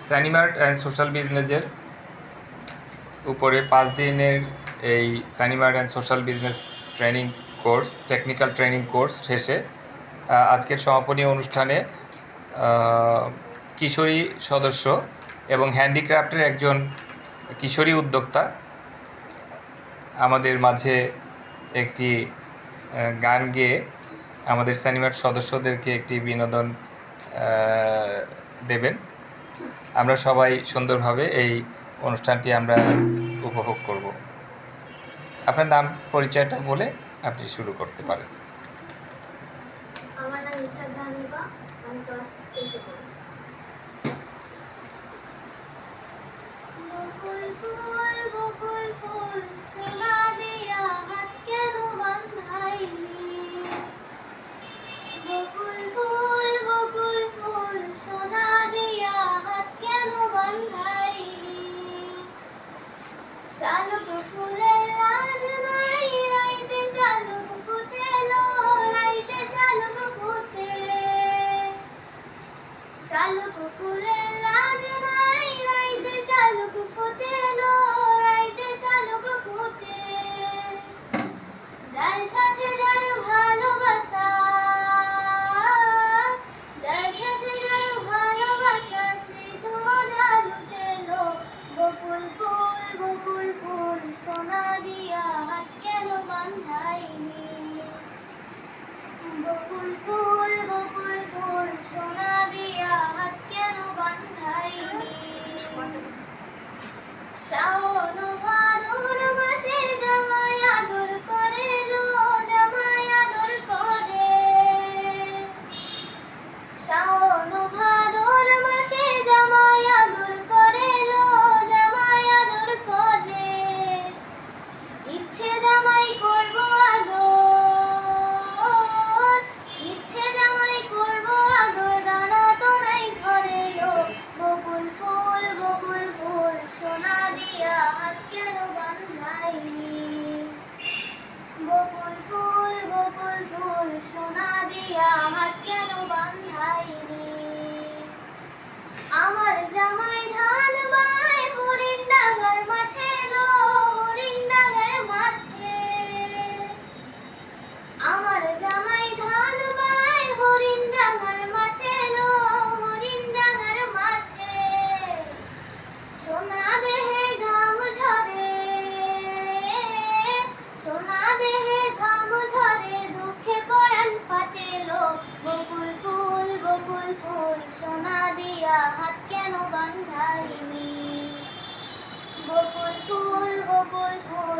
স্যানিমার্ট and social বিজনেসের উপরে 5 দিনের এই Sanimart and social business training course, technical training course শেষে আজকের সমাপনী অনুষ্ঠানে কিশোরী সদস্য এবং হ্যান্ডিক্রাফটের একজন কিশোরী উদ্যোক্তা আমাদের মাঝে একটি গান গেয়ে আমাদের স্যানিমার্ট সদস্যদেরকে একটি বিনোদন দেবেন। আমরা সবাই সুন্দরভাবে এই অনুষ্ঠানটি আমরা উপভোগ করব। আপনার নাম পরিচয়টা বলে আপনি শুরু করতে পারেন। আমার নাম ইসরাত জাহানিবা, আমি ক্লাস 8 পড়ি। বকুল ফুল বকুল ফুল সোনা দিয়া হাত কেন বাঁধাইলি? বকুল ফুল সোনা দিয়া হাত কেন বাঁধাইলি? শালুক ফুলের লাজ নাই, রাইতে শালুক ফুটেলো, রাইতে শালুক ফুটে। শালুক ফুলের লাজ নাই, রাইতে শালুক ফুটেলো, রাইতে শালুক ফুটে। যার সাথে যার ভালোবাসা, যার সাথে যার ভালোবাসা, সেই তো মজা লুটেলো। বকুল ফুল সোনা দিয়া হাত কেন বাঁধাইলি? বকুল ফুল সোনা দিয়া হাত কেন বাঁধাইলি? শাওন ভাদর মাসে জামাই আদর করে লো, জামাই আদর করে। শাওন ভাদর মাসে জামাই আদর করে লো, জামাই আদর করে। ইচ্ছে জামাই করব আদর, ইচ্ছে জামাই করব আদর, দানা তো নাই ঘরে লো। বকুল ফুল সোনা দিয়া হাত কেন বাঁধাইলি? বকুল ফুল সোনা দিয়া হাত কেন বাঁধাইলি? আমার জামাই ধান বাই হরিণ ডাঙ্গার মাঠে লো, হরিণ ডাঙ্গার মাঠে। আমার জামাই ধান বাই হরিণ ডাঙ্গার মাঠে লো, হরিণ ডাঙ্গার মাঠে। সোনা দেহে ঘাম ঝরে, সোনা দেহে ঘাম ঝরে, দুঃখে পরাণ ফাটেলো। বকুল ফুল সোনা দিয়া হাত কেন বাঁধাইলি? বকুল ফুল